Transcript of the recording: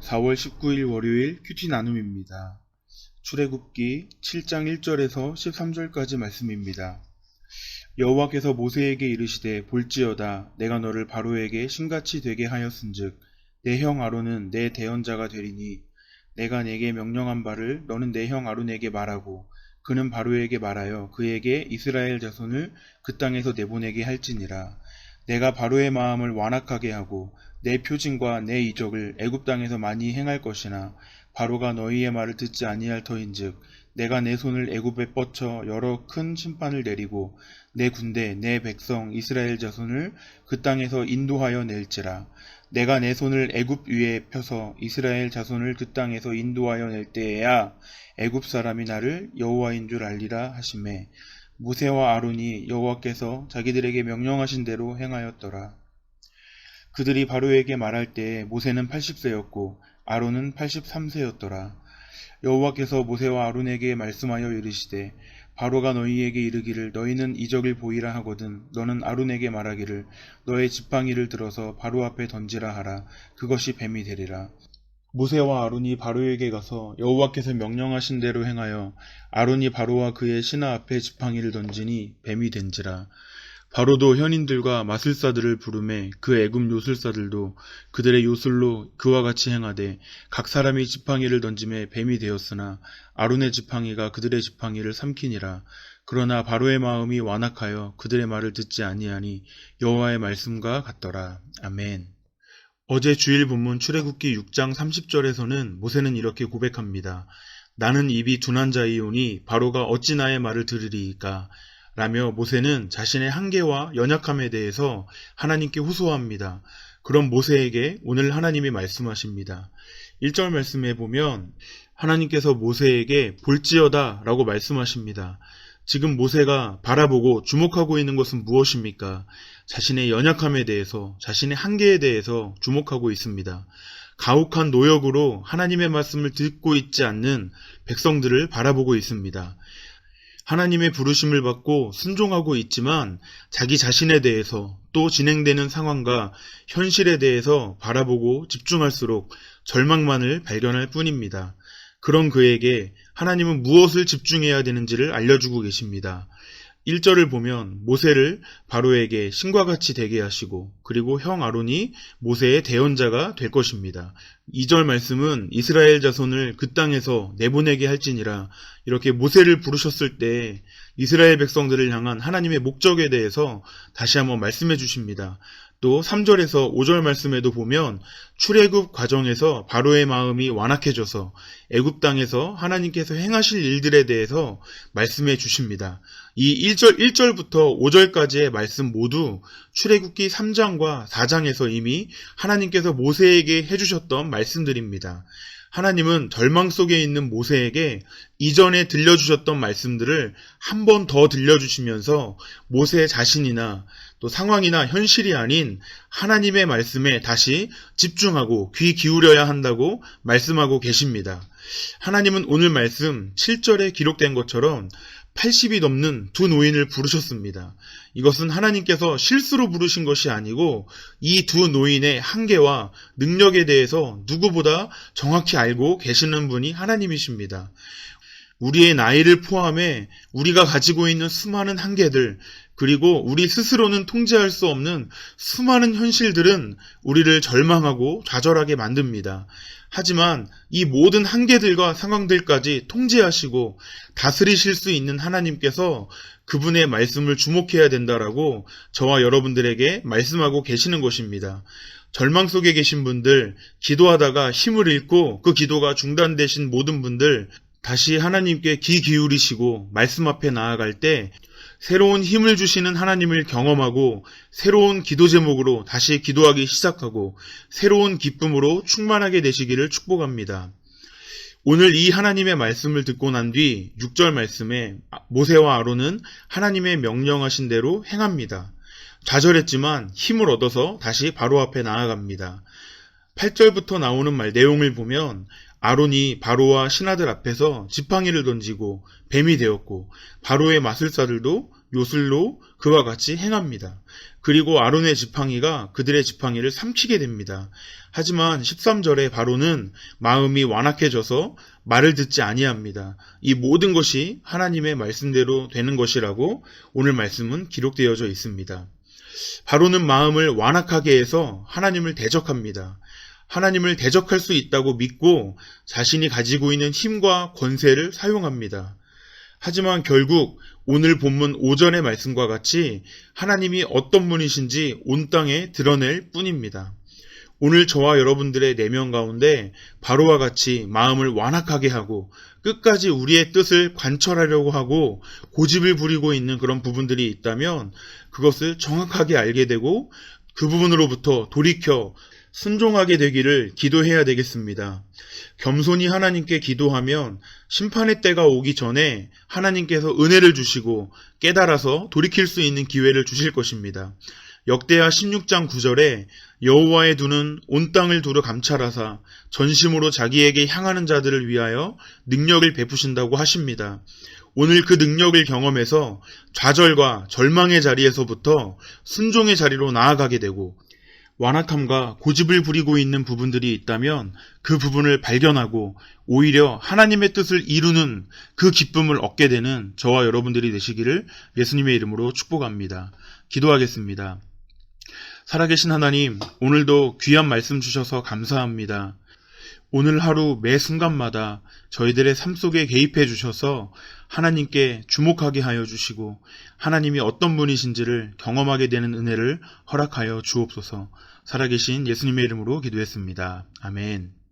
4월 19일 월요일 큐티 나눔입니다. 출애굽기 7장 1절에서 13절까지 말씀입니다. 여호와께서 모세에게 이르시되 볼지어다 내가 너를 바로에게 신같이 되게 하였은즉 내 형 아론은 내 대언자가 되리니 내가 네게 명령한 바를 너는 내 형 아론에게 말하고 그는 바로에게 말하여 그에게 이스라엘 자손을 그 땅에서 내보내게 할지니라. 내가 바로의 마음을 완악하게 하고 내 표징과 내 이적을 애굽 땅에서 많이 행할 것이나 바로가 너희의 말을 듣지 아니할 터인즉 내가 내 손을 애굽에 뻗쳐 여러 큰 심판을 내리고 내 군대 내 백성 이스라엘 자손을 그 땅에서 인도하여 낼지라. 내가 내 손을 애굽 위에 펴서 이스라엘 자손을 그 땅에서 인도하여 낼 때에야 애굽 사람이 나를 여호와인 줄 알리라 하시매 모세와 아론이 여호와께서 자기들에게 명령하신 대로 행하였더라. 그들이 바로에게 말할 때에 모세는 80세였고 아론은 83세였더라. 여호와께서 모세와 아론에게 말씀하여 이르시되 바로가 너희에게 이르기를 너희는 이적을 보이라 하거든 너는 아론에게 말하기를 너의 지팡이를 들어서 바로 앞에 던지라 하라. 그것이 뱀이 되리라. 모세와 아론이 바로에게 가서 여호와께서 명령하신 대로 행하여 아론이 바로와 그의 신하 앞에 지팡이를 던지니 뱀이 된지라. 바로도 현인들과 마술사들을 부르매 그 애굽 요술사들도 그들의 요술로 그와 같이 행하되 각 사람이 지팡이를 던짐에 뱀이 되었으나 아론의 지팡이가 그들의 지팡이를 삼키니라. 그러나 바로의 마음이 완악하여 그들의 말을 듣지 아니하니 여호와의 말씀과 같더라. 아멘. 어제 주일 본문 출애굽기 6장 30절에서는 모세는 이렇게 고백합니다. 나는 입이 둔한 자이오니 바로가 어찌 나의 말을 들으리이까 라며 모세는 자신의 한계와 연약함에 대해서 하나님께 호소합니다. 그럼 모세에게 오늘 하나님이 말씀하십니다. 1절 말씀에 보면 하나님께서 모세에게 볼지어다 라고 말씀하십니다. 지금 모세가 바라보고 주목하고 있는 것은 무엇입니까? 자신의 연약함에 대해서, 자신의 한계에 대해서 주목하고 있습니다. 가혹한 노역으로 하나님의 말씀을 듣고 있지 않는 백성들을 바라보고 있습니다. 하나님의 부르심을 받고 순종하고 있지만 자기 자신에 대해서 또 진행되는 상황과 현실에 대해서 바라보고 집중할수록 절망만을 발견할 뿐입니다. 그런 그에게 하나님은 무엇을 집중해야 되는지를 알려주고 계십니다. 1절을 보면 모세를 바로에게 신과 같이 되게 하시고 그리고 형 아론이 모세의 대언자가 될 것입니다. 2절 말씀은 이스라엘 자손을 그 땅에서 내보내게 할지니라. 이렇게 모세를 부르셨을 때 이스라엘 백성들을 향한 하나님의 목적에 대해서 다시 한번 말씀해 주십니다. 또 3절에서 5절 말씀에도 보면 출애굽 과정에서 바로의 마음이 완악해져서 애굽 땅에서 하나님께서 행하실 일들에 대해서 말씀해 주십니다. 이 1절부터 5절까지의 말씀 모두 출애굽기 3장과 4장에서 이미 하나님께서 모세에게 해주셨던 말씀들입니다. 하나님은 절망 속에 있는 모세에게 이전에 들려주셨던 말씀들을 한 번 더 들려주시면서 모세 자신이나 또 상황이나 현실이 아닌 하나님의 말씀에 다시 집중하고 귀 기울여야 한다고 말씀하고 계십니다. 하나님은 오늘 말씀 7절에 기록된 것처럼 80이 넘는 두 노인을 부르셨습니다. 이것은 하나님께서 실수로 부르신 것이 아니고 이 두 노인의 한계와 능력에 대해서 누구보다 정확히 알고 계시는 분이 하나님이십니다. 우리의 나이를 포함해 우리가 가지고 있는 수많은 한계들 그리고 우리 스스로는 통제할 수 없는 수많은 현실들은 우리를 절망하고 좌절하게 만듭니다. 하지만 이 모든 한계들과 상황들까지 통제하시고 다스리실 수 있는 하나님께서 그분의 말씀을 주목해야 된다라고 저와 여러분들에게 말씀하고 계시는 것입니다. 절망 속에 계신 분들, 기도하다가 힘을 잃고 그 기도가 중단되신 모든 분들 다시 하나님께 귀 기울이시고 말씀 앞에 나아갈 때 새로운 힘을 주시는 하나님을 경험하고 새로운 기도 제목으로 다시 기도하기 시작하고 새로운 기쁨으로 충만하게 되시기를 축복합니다. 오늘 이 하나님의 말씀을 듣고 난 뒤 6절 말씀에 모세와 아론은 하나님의 명령하신 대로 행합니다. 좌절했지만 힘을 얻어서 다시 바로 앞에 나아갑니다. 8절부터 나오는 말 내용을 보면 아론이 바로와 신하들 앞에서 지팡이를 던지고 뱀이 되었고 바로의 마술사들도 요술로 그와 같이 행합니다. 그리고 아론의 지팡이가 그들의 지팡이를 삼키게 됩니다. 하지만 13절에 바로는 마음이 완악해져서 말을 듣지 아니합니다. 이 모든 것이 하나님의 말씀대로 되는 것이라고 오늘 말씀은 기록되어져 있습니다. 바로는 마음을 완악하게 해서 하나님을 대적합니다. 하나님을 대적할 수 있다고 믿고 자신이 가지고 있는 힘과 권세를 사용합니다. 하지만 결국 오늘 본문 5절의 말씀과 같이 하나님이 어떤 분이신지 온 땅에 드러낼 뿐입니다. 오늘 저와 여러분들의 내면 가운데 바로와 같이 마음을 완악하게 하고 끝까지 우리의 뜻을 관철하려고 하고 고집을 부리고 있는 그런 부분들이 있다면 그것을 정확하게 알게 되고 그 부분으로부터 돌이켜 순종하게 되기를 기도해야 되겠습니다. 겸손히 하나님께 기도하면 심판의 때가 오기 전에 하나님께서 은혜를 주시고 깨달아서 돌이킬 수 있는 기회를 주실 것입니다. 역대하 16장 9절에 여호와의 눈은 온 땅을 두루 감찰하사 전심으로 자기에게 향하는 자들을 위하여 능력을 베푸신다고 하십니다. 오늘 그 능력을 경험해서 좌절과 절망의 자리에서부터 순종의 자리로 나아가게 되고 완악함과 고집을 부리고 있는 부분들이 있다면 그 부분을 발견하고 오히려 하나님의 뜻을 이루는 그 기쁨을 얻게 되는 저와 여러분들이 되시기를 예수님의 이름으로 축복합니다. 기도하겠습니다. 살아계신 하나님, 오늘도 귀한 말씀 주셔서 감사합니다. 오늘 하루 매 순간마다 저희들의 삶 속에 개입해 주셔서 하나님께 주목하게 하여 주시고 하나님이 어떤 분이신지를 경험하게 되는 은혜를 허락하여 주옵소서. 살아계신 예수님의 이름으로 기도했습니다. 아멘.